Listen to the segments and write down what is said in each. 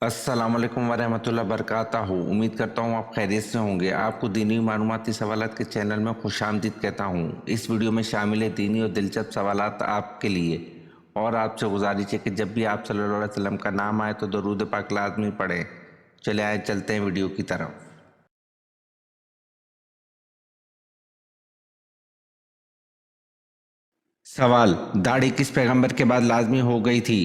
अस्सलाम वालेकुम वरहमतुल्लाहि वबरकातुहू। उम्मीद करता हूँ आप खैरियत से होंगे। आपको दीनी मालूमाती सवालात के चैनल में खुशामदीद कहता हूँ। इस वीडियो में शामिल है दीनी और दिलचस्प सवालात आपके लिए। और आपसे गुजारिश है कि जब भी आप सल्लल्लाहु अलैहि वसल्लम का नाम आए तो दरूद पाक लाज़मी पढ़ें। चले आए चलते हैं वीडियो की तरफ। सवाल: दाढ़ी किस पैगंबर के बाद लाजमी हो गई थी?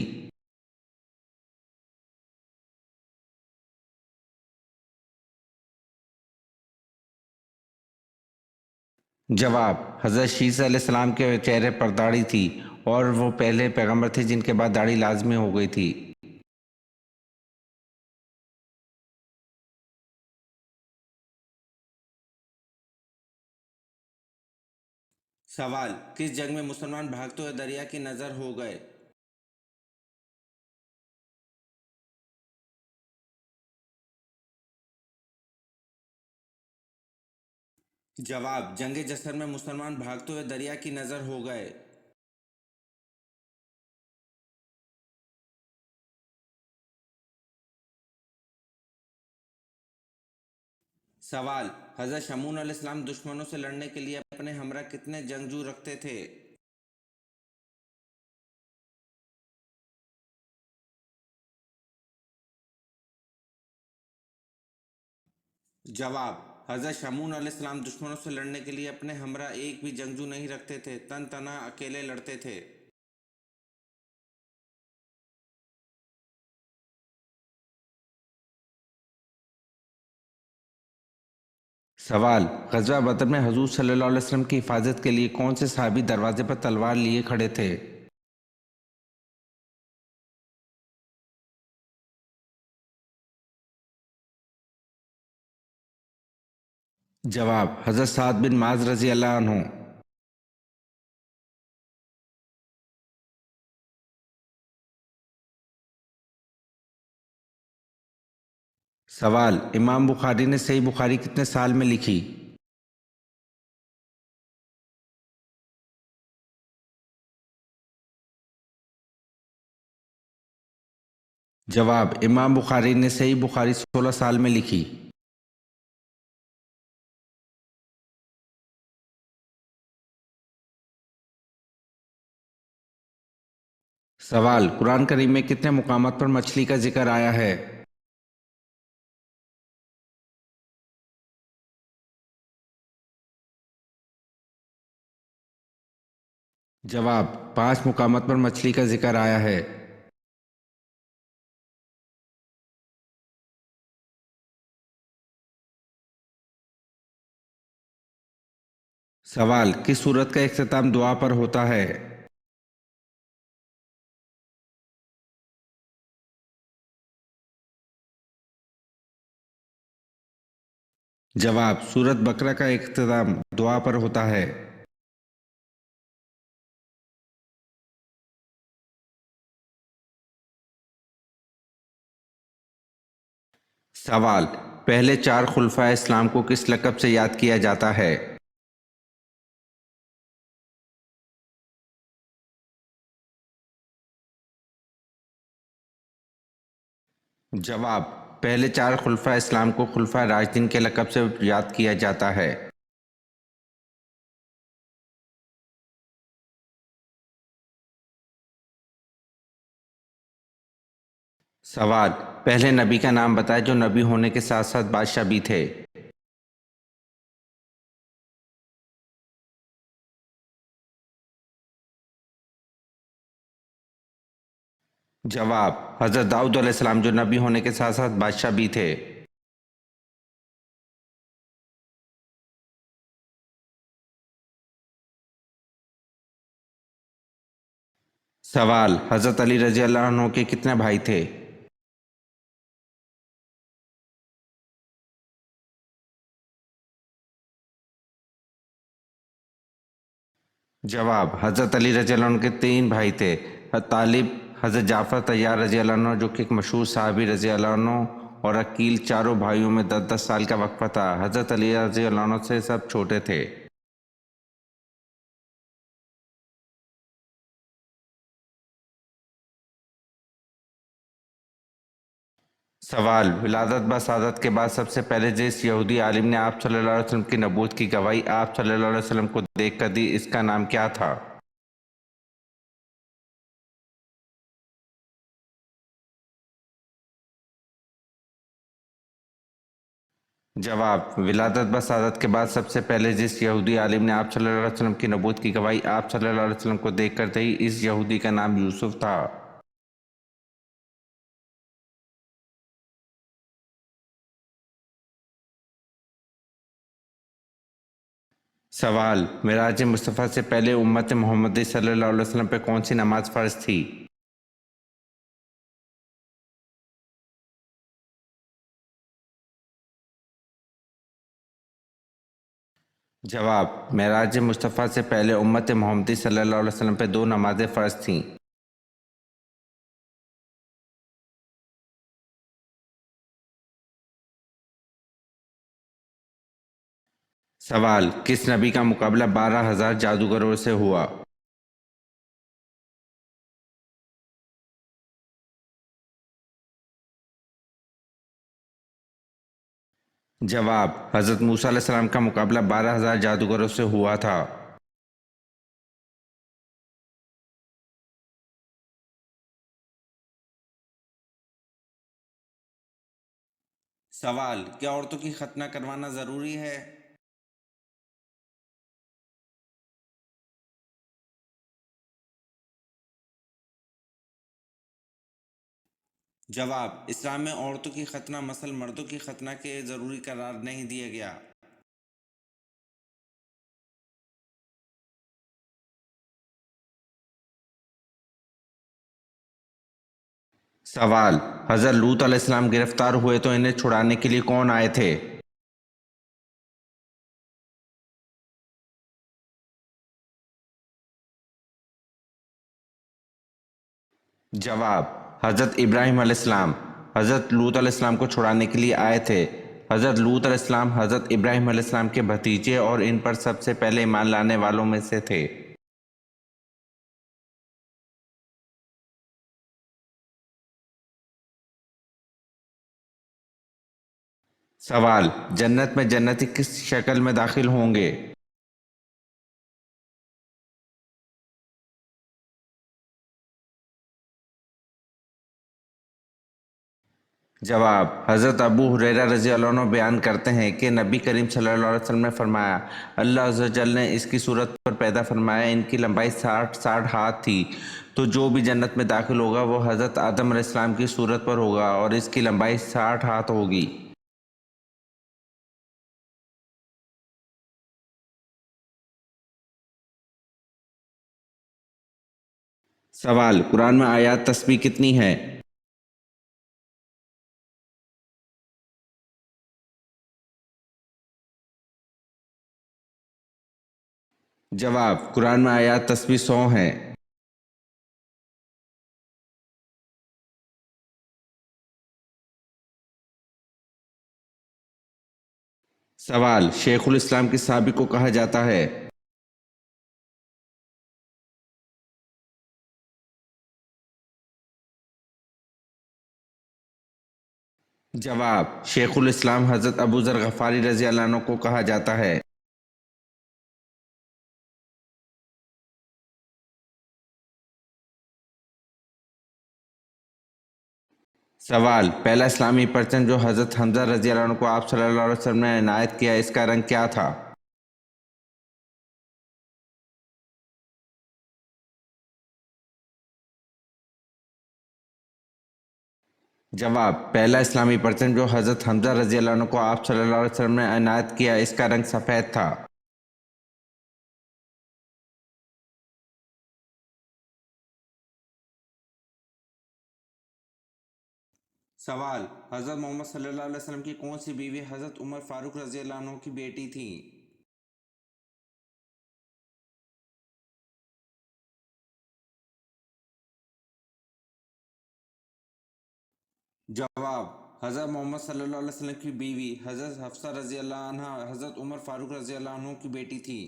जवाब: हज़रत शीसा अलैहिस्सलाम के चेहरे पर दाढ़ी थी और वो पहले पैगंबर थे जिनके बाद दाढ़ी लाजमी हो गई थी। सवाल: किस जंग में मुसलमान भागते हुए दरिया की नज़र हो गए? जवाब: जंग जसर में मुसलमान भागते हुए दरिया की नज़र हो गए। सवाल: हज़रत शमून अलैहिस्सलाम दुश्मनों से लड़ने के लिए अपने हमरा कितने जंगजू रखते थे? जवाब: हज़रत शमून अलैहिस्सलाम दुश्मनों से लड़ने के लिए अपने हमरा एक भी जंगजू नहीं रखते थे, तन तना अकेले लड़ते थे। सवाल: ग़ज़वा बदर में हुज़ूर सल्लल्लाहु अलैहि वसल्लम की हिफाजत के लिए कौन से सहाबी दरवाजे पर तलवार लिए खड़े थे? जवाब: हज़रत साद बिन माज रज़ी अल्लाह अन्हु। सवाल: इमाम बुखारी ने सही बुखारी कितने साल में लिखी? जवाब: इमाम बुखारी ने सही बुखारी 16 साल में लिखी। सवाल: कुरान करीम में कितने मुकामात पर मछली का जिक्र आया है? जवाब: 5 मुकामात पर मछली का जिक्र आया है। सवाल: किस सूरत का इख्तिताम दुआ पर होता है? जवाब: सूरत बकरा का इख्तिताम दुआ पर होता है। सवाल: पहले 4 खुलफाए इस्लाम को किस लक़ब से याद किया जाता है? जवाब: पहले 4 खुलफाए इस्लाम को खुलफाए राशिदीन के लक़ब से याद किया जाता है। सवाल: पहले नबी का नाम बताएं जो नबी होने के साथ साथ बादशाह भी थे। जवाब: हज़रत दाऊद अलैहिस्सलाम जो नबी होने के साथ साथ बादशाह भी थे। सवाल: हज़रत अली रज़ी अल्लाह अन्हु के कितने भाई थे? जवाब: हज़रत अली रज़ी अल्लाह अन्हु के 3 भाई थे, हज़रत तालिब, हज़रत जाफ़र तैयार रज़ी अल्लाह अन्हु जो कि एक मशहूर सहाबी रज़ी अल्लाह अन्हु, और अकील। चारों भाइयों में 10-10 साल का वक्फा था। हज़रत अली रज़ी अल्लाह अन्हु से सब छोटे थे। سوال: ولادت بسعادت کے بعد سب سے پہلے جس یہودی عالم نے آپ صلی اللہ علیہ وسلم کی نبوت کی گواہی آپ صلی اللہ علیہ وسلم کو دیکھ کر دی، اس کا نام کیا تھا؟ جواب: ولادت بسعادت کے بعد سب سے پہلے جس یہودی عالم نے آپ صلی اللہ علیہ وسلم کی نبوت کی گواہی آپ صلی اللہ علیہ وسلم کو دیکھ کر دی، اس یہودی کا نام یوسف تھا۔ سوال: معراج مصطفیٰ سے پہلے امت محمدی صلی اللہ علیہ وسلم پہ کون سی نماز فرض تھی؟ جواب: معراج مصطفیٰ سے پہلے امت محمدی صلی اللہ علیہ وسلم پہ دو نمازیں فرض تھیں۔ سوال: کس نبی کا مقابلہ 12,000 جادوگروں سے ہوا؟ جواب: حضرت موسیٰ علیہ السلام کا مقابلہ 12,000 جادوگروں سے ہوا تھا۔ سوال: کیا عورتوں کی ختنہ کروانا ضروری ہے؟ جواب: اسلام میں عورتوں کی ختنہ مثل مردوں کی ختنہ کے ضروری قرار نہیں دیا گیا۔ سوال: حضرت لوط علیہ السلام گرفتار ہوئے تو انہیں چھڑانے کے لیے کون آئے تھے؟ جواب: حضرت ابراہیم علیہ السلام حضرت لوط علیہ السلام کو چھڑانے کے لیے آئے تھے۔ حضرت لوط علیہ السلام حضرت ابراہیم علیہ السلام کے بھتیجے اور ان پر سب سے پہلے ایمان لانے والوں میں سے تھے۔ سوال: جنت میں جنتی کس شکل میں داخل ہوں گے؟ جواب: حضرت ابو ہریرہ رضی اللہ عنہ بیان کرتے ہیں کہ نبی کریم صلی اللہ علیہ وسلم نے فرمایا، اللہ عز و جل نے اس کی صورت پر پیدا فرمایا، ان کی لمبائی 60 ہاتھ تھی، تو جو بھی جنت میں داخل ہوگا وہ حضرت آدم علیہ السلام کی صورت پر ہوگا اور اس کی لمبائی 60 ہاتھ ہوگی۔ سوال: قرآن میں آیات تسبیح کتنی ہے؟ جواب: قرآن میں آیات تسبیح 100 ہیں۔ سوال: شیخ الاسلام کس صحابی کو کہا جاتا ہے؟ جواب: شیخ الاسلام حضرت ابو ذر غفاری رضی اللہ عنہ کو کہا جاتا ہے۔ سوال: پہلا اسلامی پرچم جو حضرت حمزہ رضی اللہ عنہ کو آپ صلی اللہ علیہ وسلم نے عنایت کیا، اس کا رنگ کیا تھا؟ جواب: پہلا اسلامی پرچم جو حضرت حمزہ رضی اللہ عنہ کو آپ صلی اللہ علیہ وسلم نے عنایت کیا، اس کا رنگ سفید تھا۔ سوال: حضرت محمد صلی اللہ علیہ وسلم کی کون سی بیوی حضرت عمر فاروق رضی اللہ عنہ کی بیٹی تھی؟ جواب: حضرت محمد صلی اللہ علیہ وسلم کی بیوی حضرت حفصہ رضی اللہ عنہ حضرت عمر فاروق رضی اللہ عنہ کی بیٹی تھی۔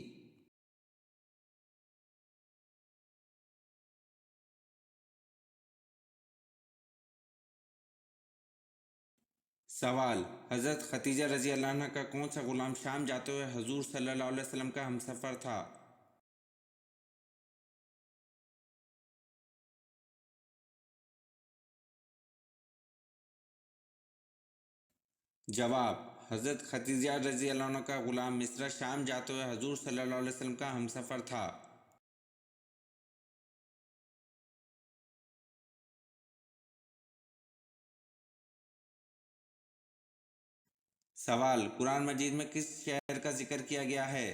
سوال: حضرت ختیجہ رضی اللہ عنہ کا کون سا غلام شام جاتے ہوئے حضور صلی اللہ علیہ وسلم کا ہمسفر تھا؟ جواب: حضرت ختیجہ رضی اللہ عنہ کا غلام مصرع شام جاتے ہوئے حضور صلی اللہ علیہ وسلم کا ہمسفر تھا۔ سوال: قرآن مجید میں کس شہر کا ذکر کیا گیا ہے؟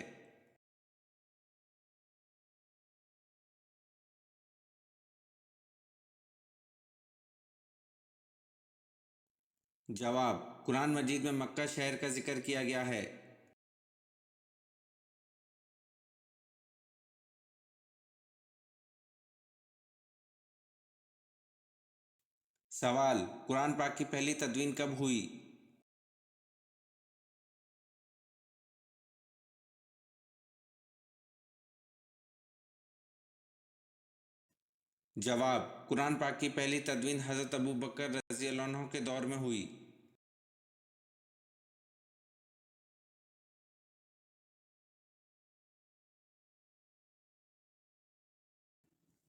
جواب: قرآن مجید میں مکہ شہر کا ذکر کیا گیا ہے۔ سوال: قرآن پاک کی پہلی تدوین کب ہوئی؟ جواب: قرآن پاک کی پہلی تدوین حضرت ابوبکر رضی اللہ عنہ کے دور میں ہوئی۔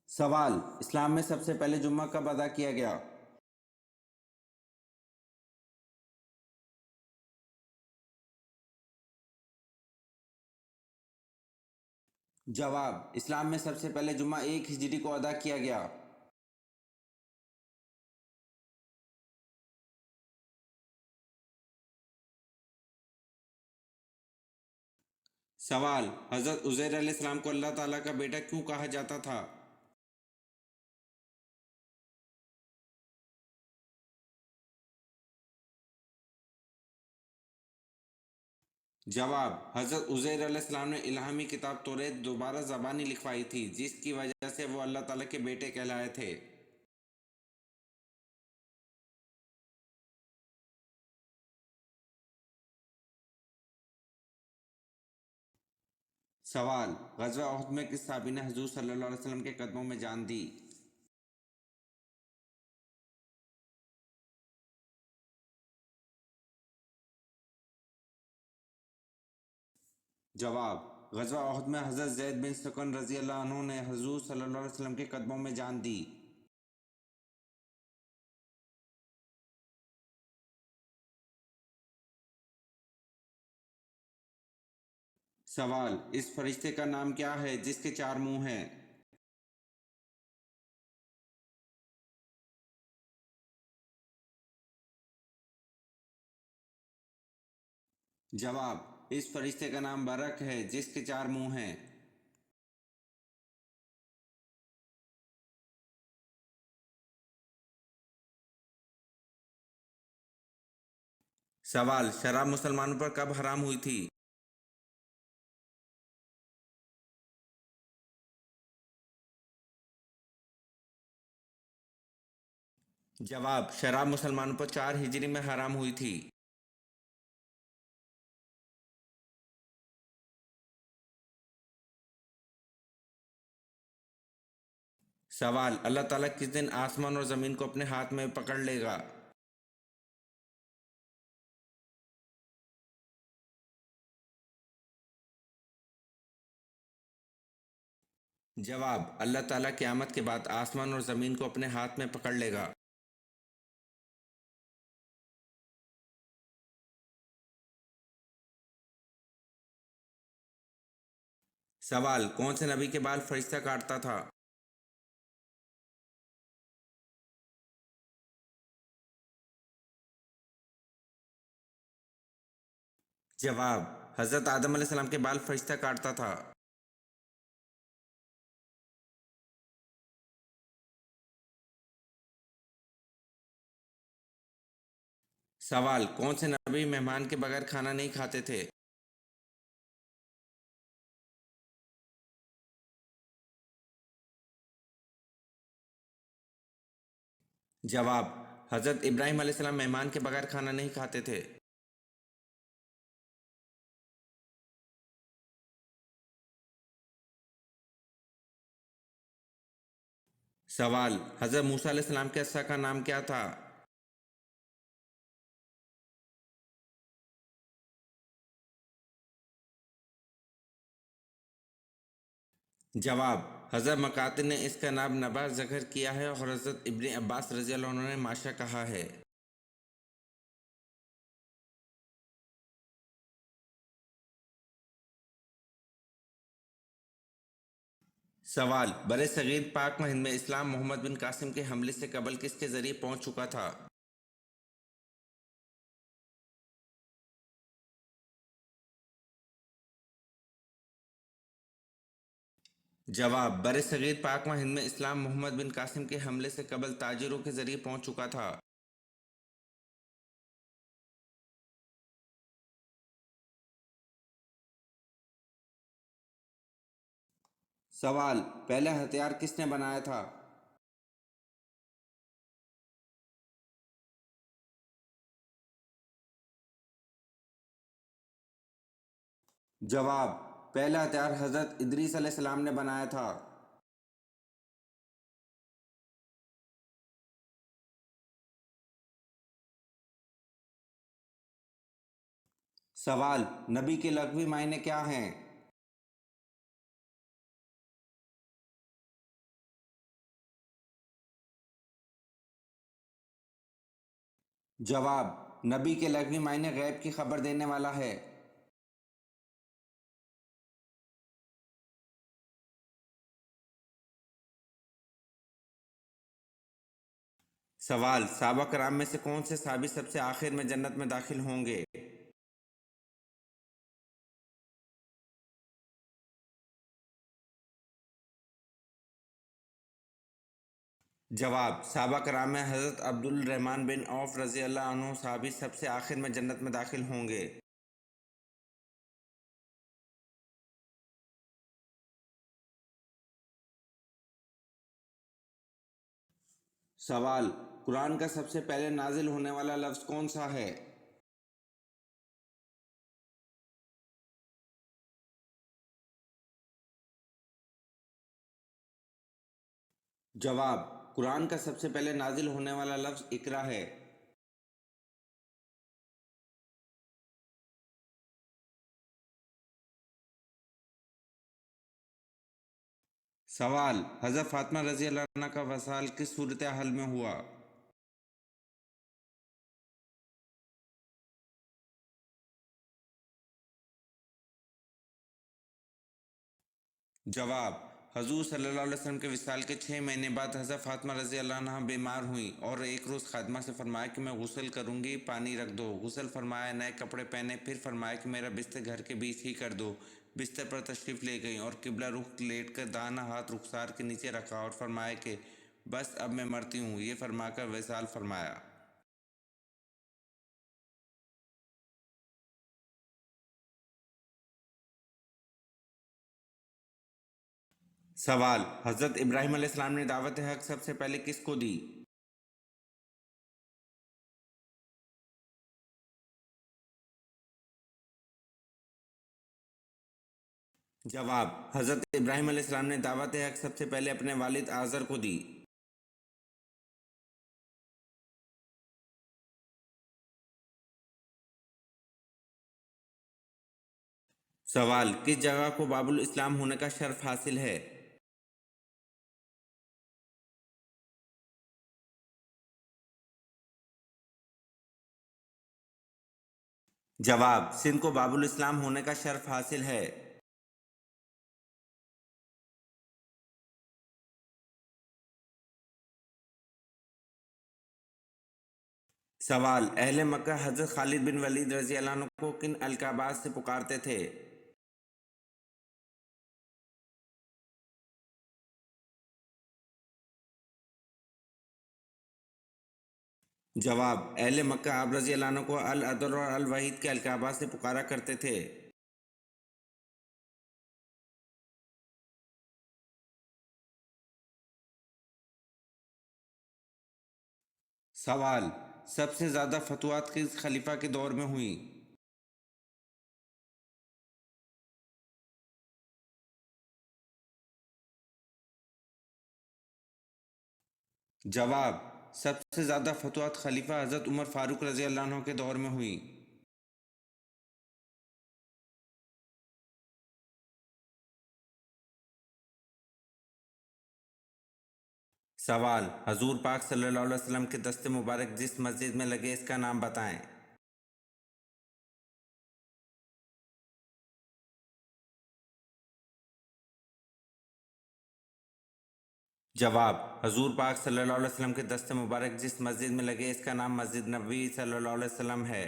سوال: اسلام میں سب سے پہلے جمعہ کب ادا کیا گیا؟ جواب: اسلام میں سب سے پہلے جمعہ 1 ہجری کو ادا کیا گیا۔ سوال: حضرت عزیر علیہ السلام کو اللہ تعالیٰ کا بیٹا کیوں کہا جاتا تھا؟ جواب: حضرت عزیر علیہ السلام نے الہامی کتاب توریت دوبارہ زبانی لکھوائی تھی، جس کی وجہ سے وہ اللہ تعالیٰ کے بیٹے کہلائے تھے۔ سوال: غزوہ احد میں کس صحابی نے حضور صلی اللہ علیہ وسلم کے قدموں میں جان دی؟ جواب: غزوہ احد میں حضرت زید بن سکن رضی اللہ عنہ نے حضور صلی اللہ علیہ وسلم کے قدموں میں جان دی۔ سوال: اس فرشتے کا نام کیا ہے جس کے 4 منہ ہیں؟ جواب: اس فرشتے کا نام برق ہے جس کے 4 منہ ہیں۔ سوال: شراب مسلمانوں پر کب حرام ہوئی تھی؟ جواب: شراب مسلمانوں پر 4 ہجری میں حرام ہوئی تھی۔ سوال: اللہ تعالیٰ کس دن آسمان اور زمین کو اپنے ہاتھ میں پکڑ لے گا؟ جواب: اللہ تعالیٰ قیامت کے بعد آسمان اور زمین کو اپنے ہاتھ میں پکڑ لے گا۔ سوال: کون سے نبی کے بال فرشتہ کاٹتا تھا؟ جواب: حضرت آدم علیہ السلام کے بال فرشتہ کاٹتا تھا۔ سوال: کون سے نبی مہمان کے بغیر کھانا نہیں کھاتے تھے؟ جواب: حضرت ابراہیم علیہ السلام مہمان کے بغیر کھانا نہیں کھاتے تھے۔ سوال: حضرت موسیٰ علیہ السلام کے عصا کا نام کیا تھا؟ जवाब: हज़रत मकातिल ने इसका नाम नबार ज़िक्र किया है और हज़रत इब्न अब्बास रज़ी अल्लाह अन्हु ने माशा कहा है। सवाल: बरे सगीर पाक व हिंद में इस्लाम मोहम्मद बिन कासिम के हमले से कबल किसके ज़रिए पहुंच चुका था? जवाब: बरे सगीर पाक व हिंद में इस्लाम मोहम्मद बिन कासिम के हमले से कबल ताजिरों के ज़रिए पहुंच चुका था। सवाल: पहला हथियार किसने बनाया था? जवाब: पहला हथियार हज़रत इदरीस अलैहिस्सलाम ने बनाया था। सवाल: नबी के लग़वी मायने क्या हैं? जवाब: नबी के लग़वी मायने गैब की खबर देने वाला है। सवाल: सहाबा कराम में से कौन से सहाबी सबसे आखिर में जन्नत में दाखिल होंगे? जवाब: सहाबा कराम में हज़रत अब्दुल रहमान बिन औफ रज़ी अल्लाह अन्हु सहाबी सबसे आखिर में जन्नत में दाखिल होंगे। सवाल: कुरान का सबसे पहले नाजिल होने वाला लफ्ज़ कौन सा है? जवाब: कुरान का सबसे पहले नाजिल होने वाला लफ्ज़ इकरा है। सवाल: हज़रत फातिमा रज़ी अल्लाह अन्हा का वसाल किस सूरत हाल में हुआ? जवाब: हजूर सल्लल्लाहु अलैहि वसल्लम के विसाल के 6 महीने बाद हज़रत फातिमा रज़ी अल्लाह अन्हा बीमार हुई और एक रोज़ खादिमा से फरमाया कि मैं गुस्ल करूँगी, पानी रख दो। गुस्ल फरमाया, नए कपड़े पहने, फिर फरमाया कि मेरा बिस्तर घर के बीच ही कर दो। बिस्तर पर तशरीफ़ ले गईं और किबला रुख लेट कर दाना हाथ रुखसार के नीचे रखा और फरमाया कि बस अब मैं मरती हूँ। ये फरमाकर विसाल फरमाया। सवाल: हज़रत इब्राहीम अलैहिस्सलाम ने दावत हक सबसे पहले किसको दी? जवाब: हज़रत इब्राहीम अलैहिस्सलाम ने दावत हक सबसे पहले अपने वालिद आज़र को दी। सवाल: किस जगह को बाबुल इस्लाम होने का शर्फ हासिल है? जवाब: सिंध को बाबुल इस्लाम होने का शर्फ हासिल है। सवाल: अहले मक्का हज़रत खालिद बिन वलीद रज़ी अल्लाह अन्हु को किन अलक़ाबात से पुकारते थे? जवाब: अहले मक्का आप रज़ी अल्लाह अन्हु को अल अदर और अल वहीद के अलक़ाबात से पुकारा करते थे। सवाल: सबसे ज़्यादा फतवात किस खलीफा के दौर में हुई? जवाब: सबसे ज़्यादा फतवात खलीफा हज़रत उमर फ़ारूक रज़ी अल्लाह अन्हु के दौर में हुई। सवाल, हजूर पाक सल्लल्लाहु अलैहि वसल्लम के दस्ते मुबारक जिस मस्जिद में लगे इसका नाम बताएं। जवाब, हजूर पाक सल्लल्लाहु अलैहि वसल्लम के दस्ते मुबारक जिस मस्जिद में लगे इसका नाम मस्जिद नबवी सल्लल्लाहु अलैहि वसल्लम है।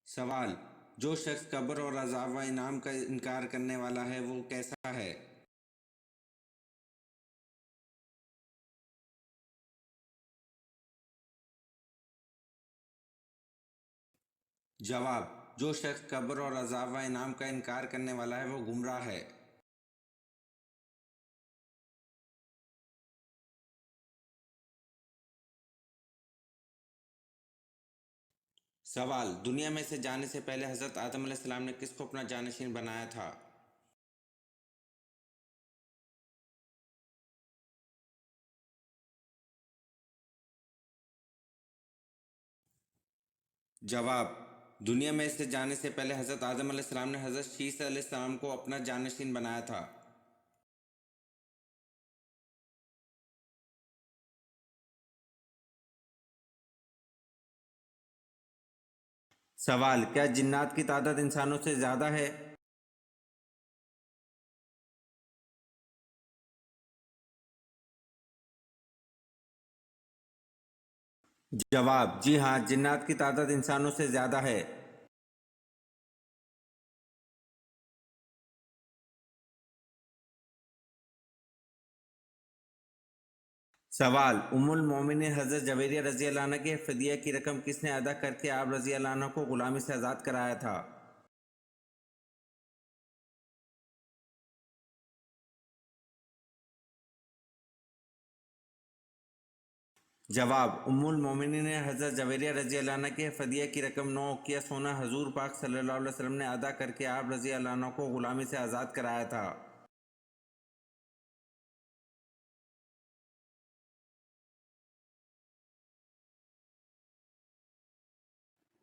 सवाल, जो शख्स कब्र और अज़ाब व इनाम का इनकार करने वाला है वो कैसा है। जवाब, जो शख्स कब्र और अज़ाब व इनाम का इनकार करने वाला है वो गुमराह है। सवाल, दुनिया में से जाने से पहले हज़रत आदम अलैहिस्सलाम ने किसको अपना जानशीन बनाया था। जवाब, दुनिया में से जाने से पहले हज़रत आदम अलैहिस्सलाम ने हज़रत शीस अलैहिस्सलाम को अपना जानशीन बनाया था। सवाल, क्या जिन्नात की तादाद इंसानों से ज़्यादा है। जवाब, जी हाँ, जिन्नात की तादाद इंसानों से ज़्यादा है। सवाल, उम्मुल मोमिनीन हज़रत जवेरिया रज़ी अल्लाह अन्हा के फ़िदिया की रकम किसने अदा करके आप रज़ी अल्लाह अन्हा को ग़ुलामी से आज़ाद कराया था। जवाब, उम्मुल मोमिनीन हज़रत जवेरिया रज़ी अल्लाह अन्हा के फ़दिया की रकम 9 उक़िया सोना हजूर पाक सल्लल्लाहु अलैहि वसल्लम ने अदा करके आप रज़ी अल्लाह अन्हा को ग़ुलामी से आज़ाद कराया था।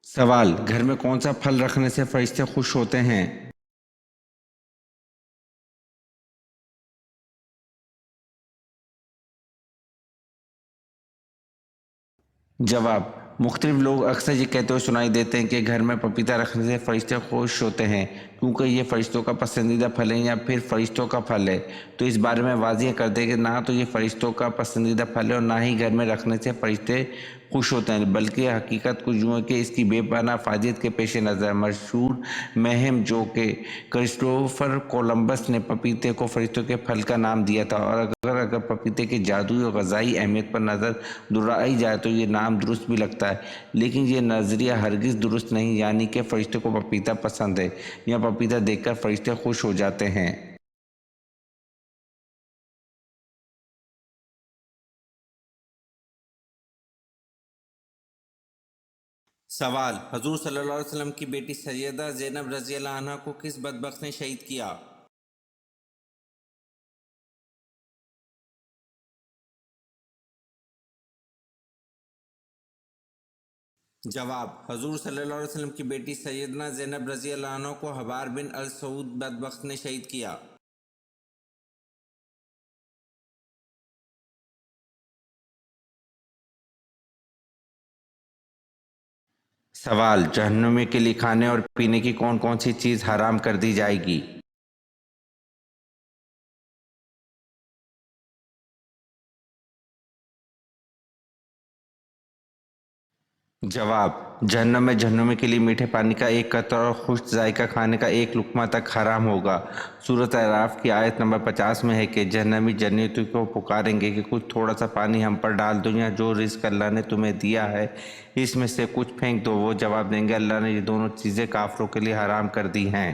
सवाल, घर में कौन सा फल रखने से फरिश्ते खुश होते हैं। जवाब, मुख्तलिफ लोग अक्सर ये कहते हुए सुनाई देते हैं कि घर में पपीता रखने से फरिश्ते खुश होते हैं क्योंकि ये फरिश्तों का पसंदीदा फल है या फिर फरिश्तों का फल है। तो इस बारे में वाज़िह कर दें कि ना तो ये फरिश्तों का पसंदीदा फल है और ना ही घर में रखने से फरिश्ते खुश होते हैं, बल्कि हकीकत कुछ यूँ है कि इसकी बेपनाह फ़ायदे के पेश नज़र मशहूर महम जो कि क्रिस्टोफर कोलंबस ने पपीते को फरिश्तों के फल का नाम दिया था। और अगर पपीते की जादुई और ग़िज़ाई अहमियत पर नज़र दुहराई जाए तो ये नाम दुरुस्त भी लगता है, लेकिन ये नज़रिया हरगिज़ दुरुस्त नहीं, यानी कि फरिश्ते को पपीता पसंद है या पपीता देखकर फरिश्ते खुश हो जाते हैं। सवाल, हजूर सल्लल्लाहु अलैहि वसल्लम की बेटी सैयदा ज़ैनब रज़ी अल्लाह अन्हा को किस बदबख्त ने शहीद किया। जवाब, हजूर सल्लल्लाहु अलैहि वसल्लम की बेटी सैयदना ज़ैनब रज़ी अल्लाह अन्हा को हबार बिन अल सऊद बदबख्त ने शहीद किया। सवाल, जहन्नुमी के लिए खाने और पीने की कौन कौन सी चीज़ हराम कर दी जाएगी। जवाब, जहन्नम में जहन्नुमी के लिए मीठे पानी का एक कतरा और खुश्क जायका खाने का एक लुक़मा तक हराम होगा। सूरत अराफ की आयत नंबर 50 में है कि जहन्नमी जन्नतियों को पुकारेंगे कि कुछ थोड़ा सा पानी हम पर डाल दो या जो रिज़्क़ अल्लाह ने तुम्हें दिया है इसमें से कुछ फेंक दो। वो जवाब देंगे, अल्लाह ने ये दोनों चीज़ें काफिरों के लिए हराम कर दी हैं।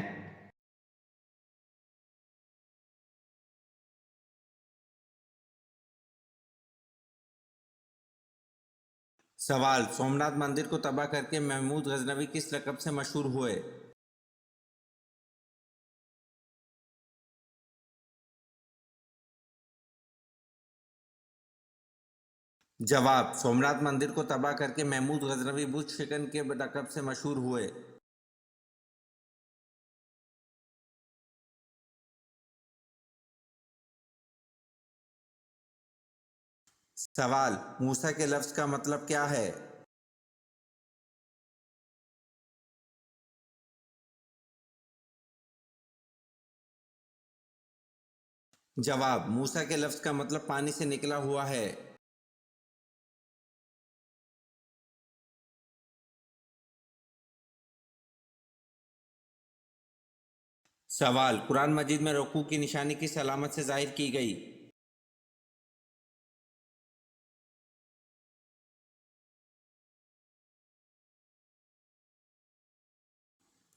सवाल, सोमनाथ मंदिर को तबाह करके महमूद गजनवी किस लक़ब से मशहूर हुए। जवाब, सोमनाथ मंदिर को तबाह करके महमूद गजनवी बुत शिकन के लक़ब से मशहूर हुए। سوال: موسیٰ کے لفظ کا مطلب کیا ہے؟ جواب: موسیٰ کے لفظ کا مطلب پانی سے نکلا ہوا ہے۔ سوال: قرآن مجید میں رکوع کی نشانی کس علامت سے ظاہر کی گئی؟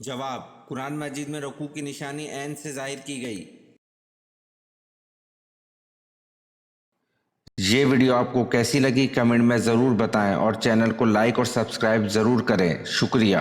جواب: قرآن مجید میں رکوع کی نشانی عین سے ظاہر کی گئی۔ یہ ویڈیو آپ کو کیسی لگی کمنٹ میں ضرور بتائیں اور چینل کو لائک اور سبسکرائب ضرور کریں۔ شکریہ۔